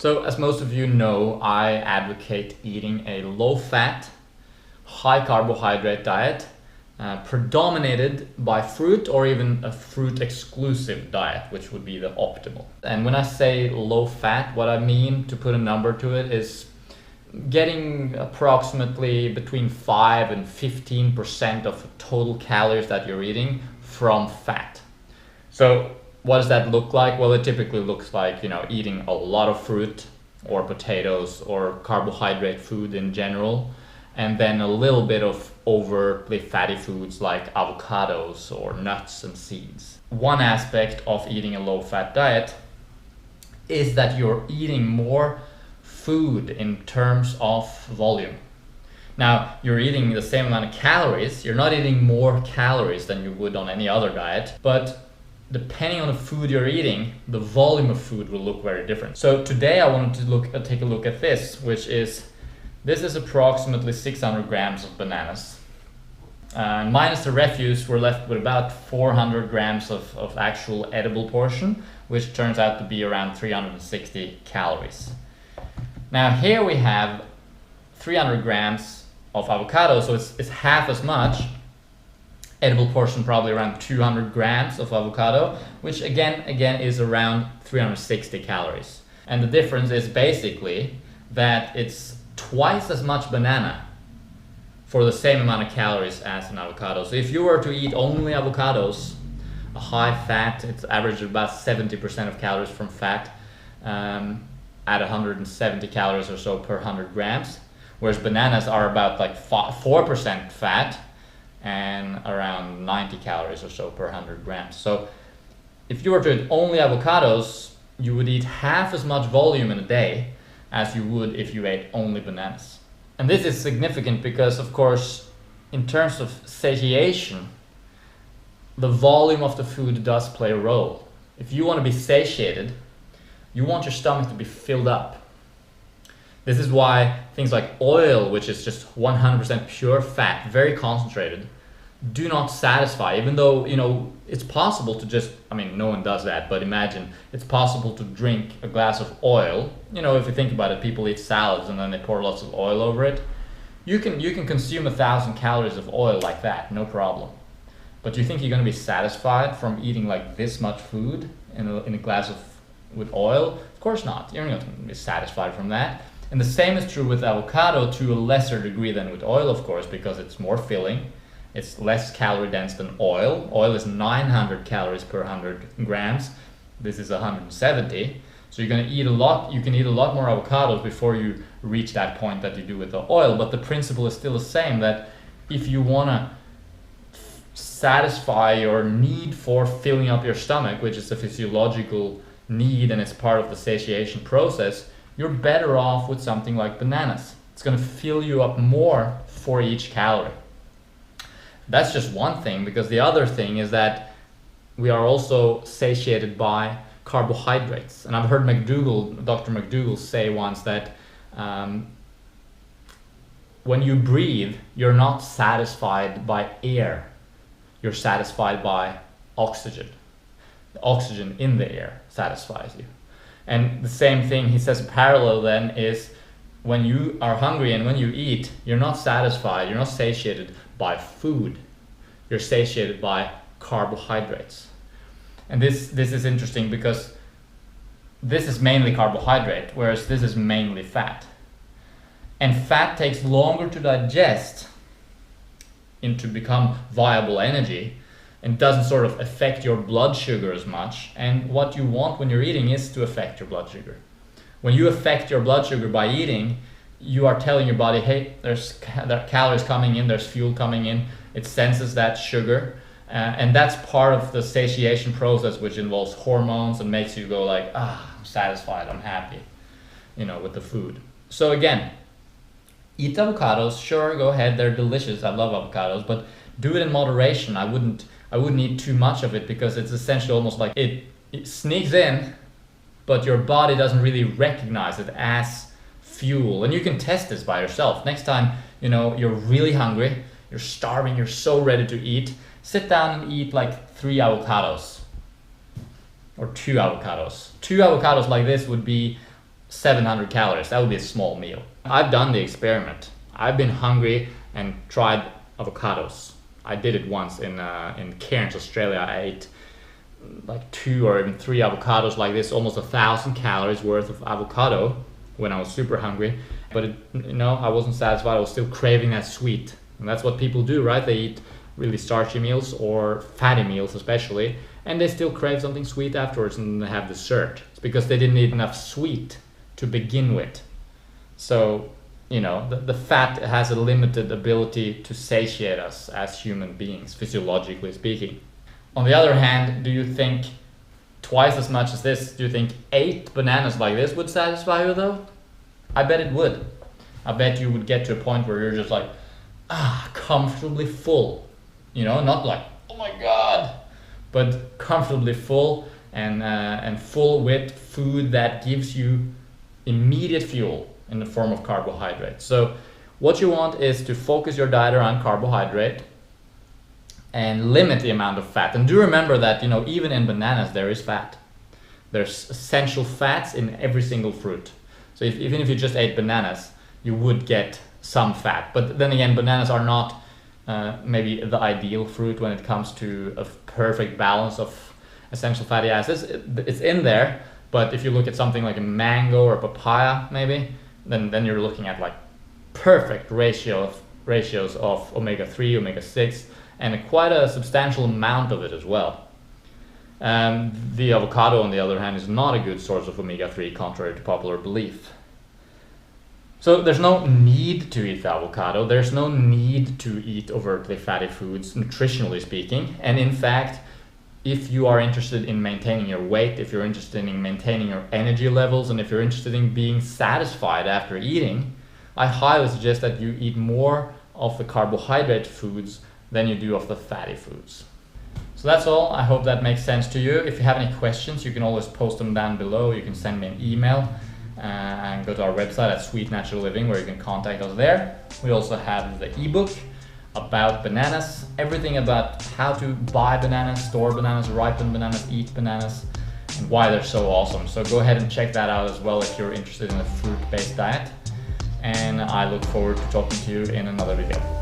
So as most of you know, I advocate eating a low-fat, high-carbohydrate diet predominated by fruit, or even a fruit-exclusive diet, which would be the optimal. And when I say low-fat, what I mean, to put a number to it, is getting approximately between 5 and 15% of total calories that you're eating from fat. So what does that look like? Well, it typically looks like, eating a lot of fruit or potatoes or carbohydrate food in general, and then a little bit of overtly fatty foods like avocados or nuts and seeds. One aspect of eating a low-fat diet is that you're eating more food in terms of volume. Now, you're eating the same amount of calories. You're not eating more calories than you would on any other diet, but depending on the food you're eating, the volume of food will look very different. So today I wanted to take a look at this, which is, this is approximately 600 grams of bananas. Minus the refuse, we're left with about 400 grams of actual edible portion, which turns out to be around 360 calories. Now here we have 300 grams of avocado, so it's half as much. Edible portion probably around 200 grams of avocado, which again is around 360 calories. And the difference is basically that it's twice as much banana for the same amount of calories as an avocado. So if you were to eat only avocados, a high fat, it's averaged about 70% of calories from fat, at 170 calories or so per 100 grams, whereas bananas are about like 4% fat and around 90 calories or so per 100 grams. So if you were to eat only avocados, you would eat half as much volume in a day as you would if you ate only bananas. And this is significant because, of course, in terms of satiation, the volume of the food does play a role. If you want to be satiated, you want your stomach to be filled up. This is why things like oil, which is just 100% pure fat, very concentrated, do not satisfy, even though, it's possible to just, no one does that, but imagine it's possible to drink a glass of oil. If you think about it, people eat salads and then they pour lots of oil over it. You can consume 1,000 calories of oil like that, no problem. But do you think you're going to be satisfied from eating like this much food in a glass with oil? Of course not. You're not going to be satisfied from that. And the same is true with avocado to a lesser degree than with oil, of course, because it's more filling. It's less calorie dense than oil. Oil is 900 calories per 100 grams. This is 170. So you're going to eat a lot. You can eat a lot more avocados before you reach that point that you do with the oil. But the principle is still the same, that if you want to satisfy your need for filling up your stomach, which is a physiological need and it's part of the satiation process, you're better off with something like bananas. It's going to fill you up more for each calorie. That's just one thing, because the other thing is that we are also satiated by carbohydrates. And I've heard Dr. McDougall say once that when you breathe, you're not satisfied by air. You're satisfied by oxygen. The oxygen in the air satisfies you. And the same thing, he says, parallel then, is when you are hungry and when you eat, you're not satisfied, you're not satiated by food. You're satiated by carbohydrates. And this is interesting because this is mainly carbohydrate, whereas this is mainly fat. And fat takes longer to digest and to become viable energy, and doesn't sort of affect your blood sugar as much. And what you want when you're eating is to affect your blood sugar. When you affect your blood sugar by eating, you are telling your body, hey, there are calories coming in, there's fuel coming in. It senses that sugar. And that's part of the satiation process, which involves hormones and makes you go like, I'm satisfied, I'm happy, with the food. So again, eat avocados, sure, go ahead, they're delicious, I love avocados, but do it in moderation. I wouldn't eat too much of it, because it's essentially almost like it sneaks in, but your body doesn't really recognize it as fuel. And you can test this by yourself. Next time, you're really hungry, you're starving, you're so ready to eat, sit down and eat like 3 avocados or 2 avocados. 2 avocados like this would be 700 calories. That would be a small meal. I've done the experiment. I've been hungry and tried avocados. I did it once in Cairns, Australia. I ate like 2 or even 3 avocados like this, almost 1,000 calories worth of avocado when I was super hungry. But I wasn't satisfied. I was still craving that sweet. And that's what people do, right? They eat really starchy meals or fatty meals especially, and they still crave something sweet afterwards and they have dessert. It's because they didn't eat enough sweet to begin with. So, the fat has a limited ability to satiate us as human beings, physiologically speaking. On the other hand, do you think twice as much as this, do you think 8 bananas like this would satisfy you though? I bet it would. I bet you would get to a point where you're just like, comfortably full. Not like, oh my God, but comfortably full and full with food that gives you immediate fuel in the form of carbohydrates. So what you want is to focus your diet around carbohydrate and limit the amount of fat. And do remember that, even in bananas there is fat. There's essential fats in every single fruit. So even if you just ate bananas, you would get some fat. But then again, bananas are not maybe the ideal fruit when it comes to a perfect balance of essential fatty acids. It's in there, but if you look at something like a mango or papaya maybe, then you're looking at like perfect ratios of omega-3, omega-6, and quite a substantial amount of it as well. The avocado, on the other hand, is not a good source of omega-3, contrary to popular belief. So there's no need to eat avocado. There's no need to eat overtly fatty foods, nutritionally speaking. And in fact, if you are interested in maintaining your weight, if you're interested in maintaining your energy levels, and if you're interested in being satisfied after eating, I highly suggest that you eat more of the carbohydrate foods than you do of the fatty foods. So that's all. I hope that makes sense to you. If you have any questions, you can always post them down below. You can send me an email and go to our website at Sweet Natural Living, where you can contact us there. We also have the ebook about bananas, everything about how to buy bananas, store bananas, ripen bananas, eat bananas, and why they're so awesome. So go ahead and check that out as well if you're interested in a fruit-based diet. And I look forward to talking to you in another video.